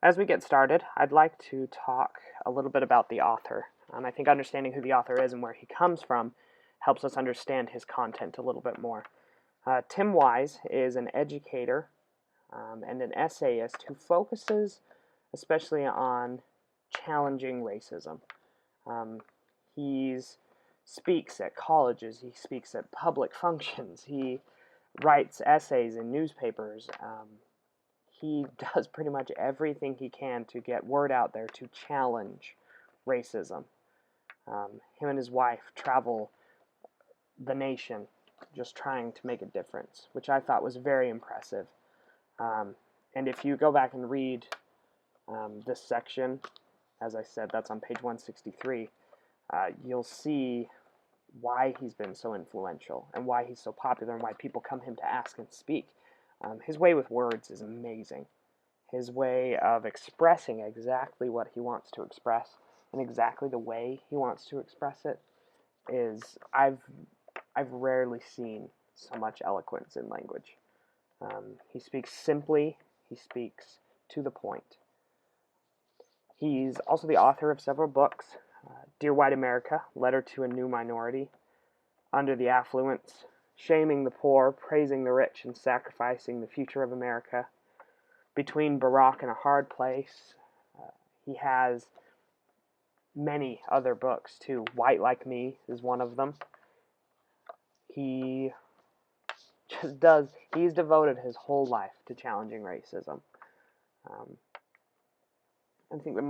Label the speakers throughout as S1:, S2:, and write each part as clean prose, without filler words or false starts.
S1: As we get started, I'd like to talk a little bit about the author. I think understanding who the author is and where he comes from helps us understand his content a little bit more. Tim Wise is an educator and an essayist who focuses especially on challenging racism. He speaks at colleges, he speaks at public functions, he writes essays in newspapers. He does pretty much everything he can to get word out there to challenge racism. Him and his wife travel the nation just trying to make a difference, which I thought was very impressive. Um, and if you go back and read this section, as I said, that's on page 163, you'll see why he's been so influential and why he's so popular and why people come him to ask and speak. His way with words is amazing. His way of expressing exactly what he wants to express and exactly the way he wants to express it is I've rarely seen so much eloquence in language. He speaks simply. He speaks to the point. He's also the author of several books: Dear White America, Letter to a New Minority, Under the Affluence, Shaming the Poor, Praising the Rich, and Sacrificing the Future of America, Between Barack and a Hard Place. He has many other books too. White Like Me is one of them. He he's devoted his whole life to challenging racism. I think the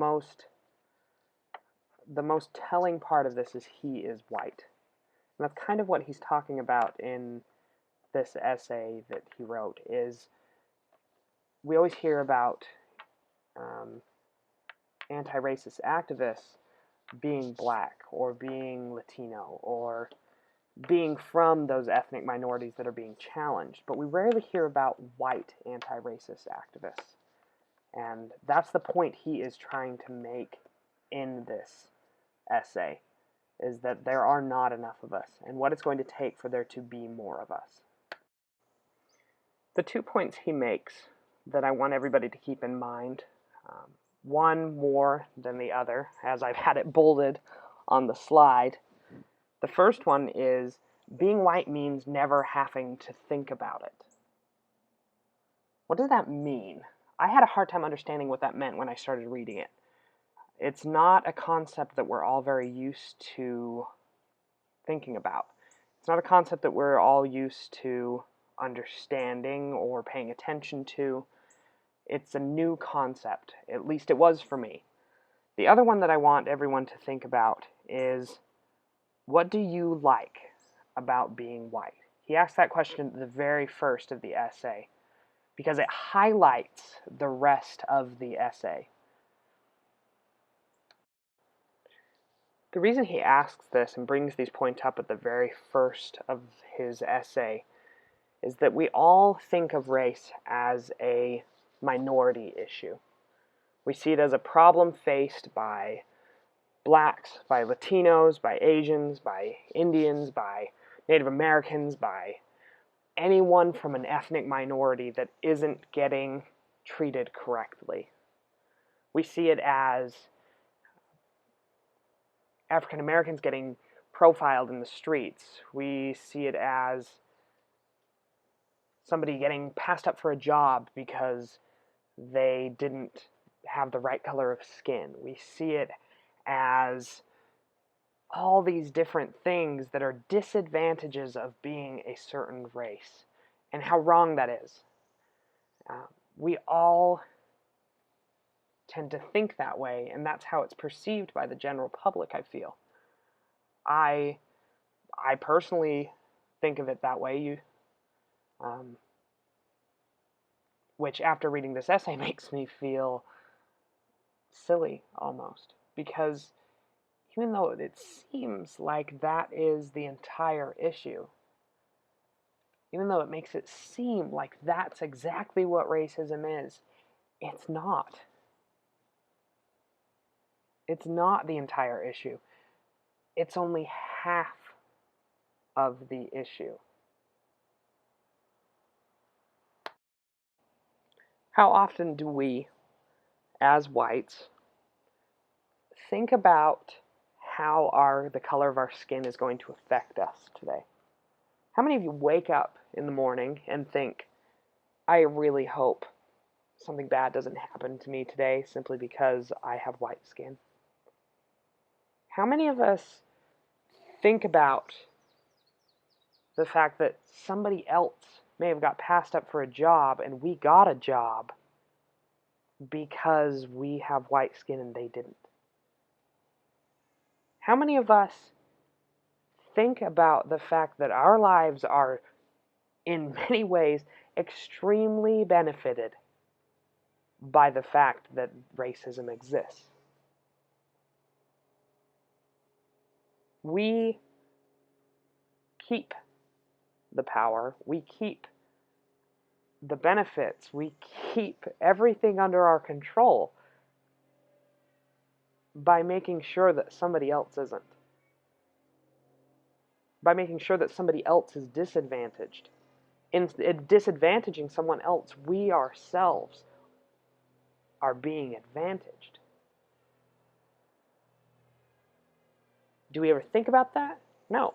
S1: most telling part of this is he is white. And that's kind of what he's talking about in this essay that he wrote. Is we always hear about anti-racist activists being black or being Latino or being from those ethnic minorities that are being challenged, but we rarely hear about white anti-racist activists. And that's the point he is trying to make in this essay, is that there are not enough of us, and what it's going to take for there to be more of us. The 2 points he makes that I want everybody to keep in mind, one more than the other, as I've had it bolded on the slide. The first one is being white means never having to think about it. What does that mean? I had a hard time understanding what that meant when I started reading it. It's not a concept that we're all very used to thinking about. It's not a concept that we're all used to understanding or paying attention to. It's a new concept. At least it was for me. The other one that I want everyone to think about is, what do you like about being white? He asks that question at the very first of the essay because it highlights the rest of the essay. The reason he asks this and brings these points up at the very first of his essay is that we all think of race as a minority issue. We see it as a problem faced by blacks, by Latinos, by Asians, by Indians, by Native Americans, by anyone from an ethnic minority that isn't getting treated correctly. We see it as African Americans getting profiled in the streets. We see it as somebody getting passed up for a job because they didn't have the right color of skin. We see it as all these different things that are disadvantages of being a certain race, and how wrong that is. We all tend to think that way, and that's how it's perceived by the general public, I feel. I personally think of it that way, which after reading this essay makes me feel silly almost, because even though it seems like that is the entire issue, even though it makes it seem like that's exactly what racism is, it's not. It's not the entire issue. It's only half of the issue. How often do we, as whites, think about how the color of our skin is going to affect us today. How many of you wake up in the morning and think, I really hope something bad doesn't happen to me today simply because I have white skin? How many of us think about the fact that somebody else may have got passed up for a job and we got a job because we have white skin and they didn't? How many of us think about the fact that our lives are, in many ways, extremely benefited by the fact that racism exists? We keep the power, we keep the benefits, we keep everything under our control by making sure that somebody else isn't. By making sure that somebody else is disadvantaged. In disadvantaging someone else, we ourselves are being advantaged. Do we ever think about that? No.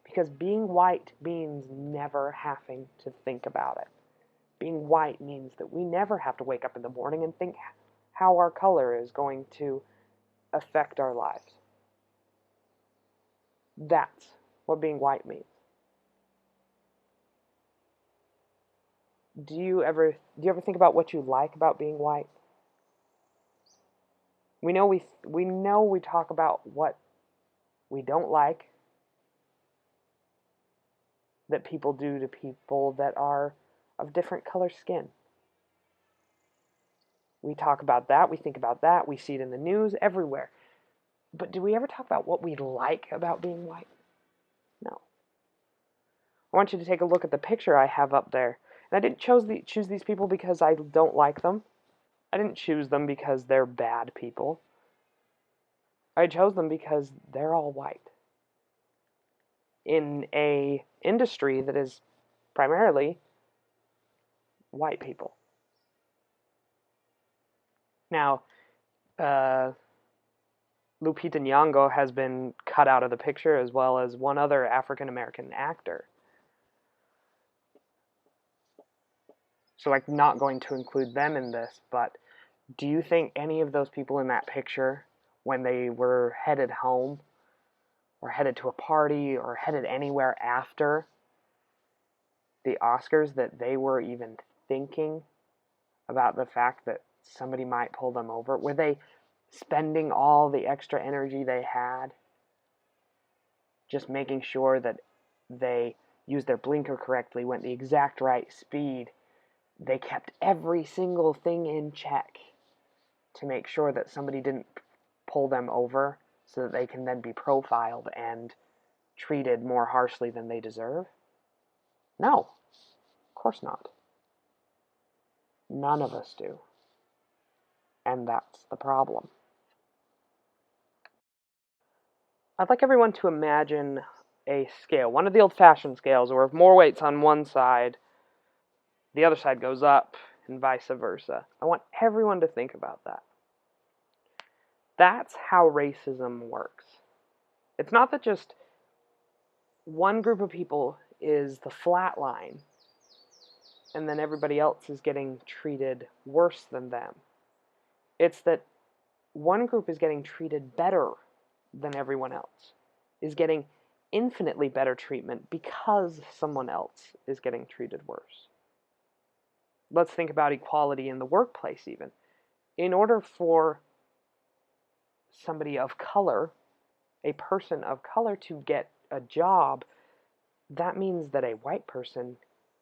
S1: Because being white means never having to think about it. Being white means that we never have to wake up in the morning and think how our color is going to affect our lives. That's what being white means. Do you ever think about what you like about being white? We know we talk about what we don't like that people do to people that are of different color skin. We talk about that, we think about that, we see it in the news everywhere. But do we ever talk about what we like about being white? No. I want you to take a look at the picture I have up there. And I didn't choose these people because I don't like them. I didn't choose them because they're bad people. I chose them because they're all white. In a industry that is primarily white people. Now, Lupita Nyong'o has been cut out of the picture, as well as one other African-American actor. So I'm not going to include them in this, but do you think any of those people in that picture, when they were headed home, or headed to a party, or headed anywhere after the Oscars, that they were even thinking about the fact that somebody might pull them over? Were they spending all the extra energy they had just making sure that they used their blinker correctly, went the exact right speed? They kept every single thing in check to make sure that somebody didn't pull them over so that they can then be profiled and treated more harshly than they deserve? No, of course not. None of us do. And that's the problem. I'd like everyone to imagine a scale, one of the old-fashioned scales, where if more weight's on one side, the other side goes up, and vice versa. I want everyone to think about that. That's how racism works. It's not that just one group of people is the flat line, and then everybody else is getting treated worse than them. It's that one group is getting treated better than everyone else, is getting infinitely better treatment because someone else is getting treated worse. Let's think about equality in the workplace even. In order for somebody of color, a person of color, to get a job, that means that a white person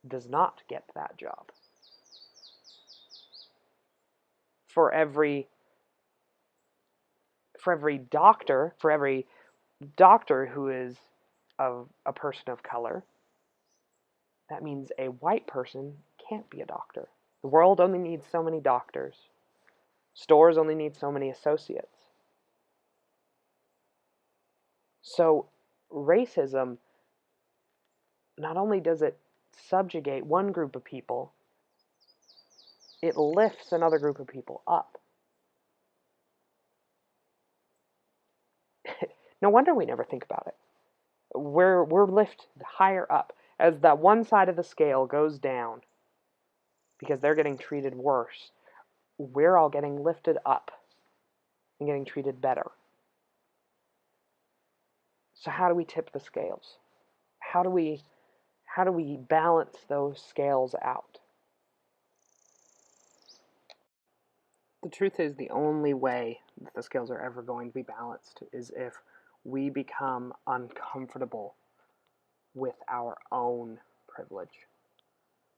S1: does not get that job. For every doctor who is of a person of color, that means a white person can't be a doctor. The world only needs so many doctors. Stores only need so many associates. So racism, not only does it subjugate one group of people, it lifts another group of people up. No wonder we never think about it. We're lifted higher up. As that one side of the scale goes down because they're getting treated worse, we're all getting lifted up and getting treated better. So how do we tip the scales? How do we balance those scales out? The truth is, the only way that the scales are ever going to be balanced is if we become uncomfortable with our own privilege.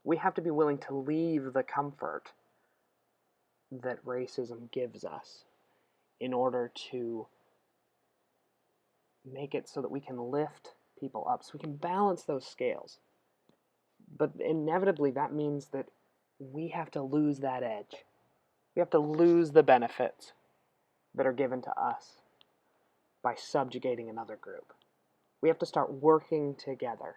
S1: We have to be willing to leave the comfort that racism gives us in order to make it so that we can lift people up, so we can balance those scales. But inevitably, that means that we have to lose that edge. We have to lose the benefits that are given to us by subjugating another group. We have to start working together.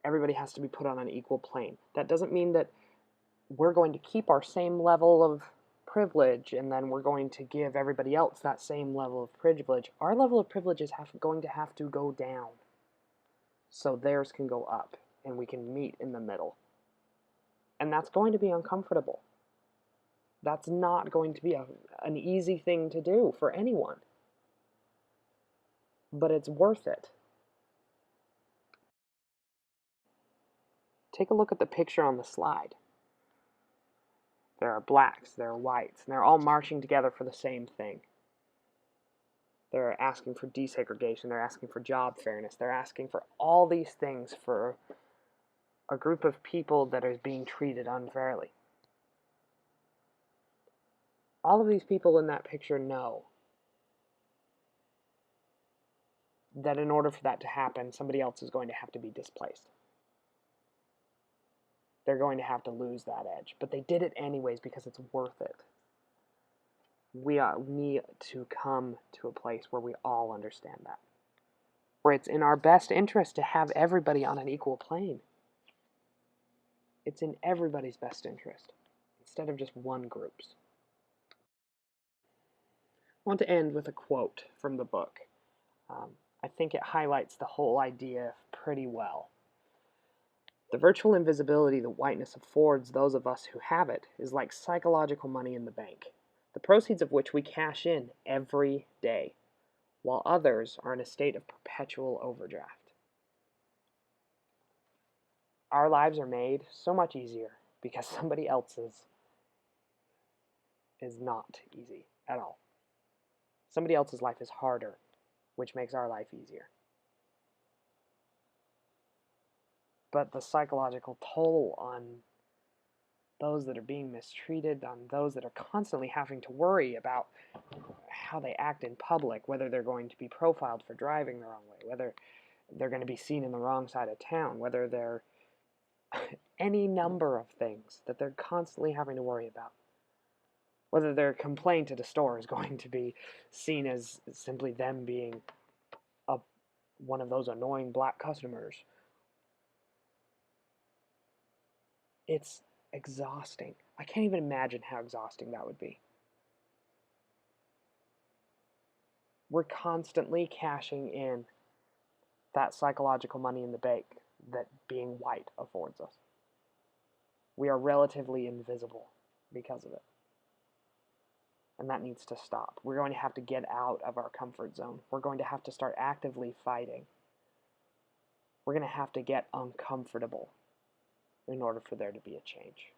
S1: Everybody has to be put on an equal plane. That doesn't mean that we're going to keep our same level of privilege and then we're going to give everybody else that same level of privilege. Our level of privilege is going to have to go down so theirs can go up and we can meet in the middle. And that's going to be uncomfortable. That's not going to be an easy thing to do for anyone. But it's worth it. Take a look at the picture on the slide. There are blacks, there are whites, and they're all marching together for the same thing. They're asking for desegregation, they're asking for job fairness, they're asking for all these things for a group of people that is being treated unfairly. All of these people in that picture know that in order for that to happen, somebody else is going to have to be displaced. They're going to have to lose that edge. But they did it anyways because it's worth it. We need to come to a place where we all understand that. Where it's in our best interest to have everybody on an equal plane. It's in everybody's best interest, instead of just one group's. I want to end with a quote from the book. I think it highlights the whole idea pretty well. The virtual invisibility that whiteness affords those of us who have it is like psychological money in the bank, the proceeds of which we cash in every day, while others are in a state of perpetual overdraft. Our lives are made so much easier because somebody else's is not easy at all. Somebody else's life is harder, which makes our life easier. But the psychological toll on those that are being mistreated, on those that are constantly having to worry about how they act in public, whether they're going to be profiled for driving the wrong way, whether they're going to be seen in the wrong side of town, whether they're any number of things that they're constantly having to worry about. Whether their complaint at a store is going to be seen as simply them being one of those annoying black customers. It's exhausting. I can't even imagine how exhausting that would be. We're constantly cashing in that psychological money in the bank that being white affords us. We are relatively invisible because of it. And that needs to stop. We're going to have to get out of our comfort zone. We're going to have to start actively fighting. We're going to have to get uncomfortable in order for there to be a change.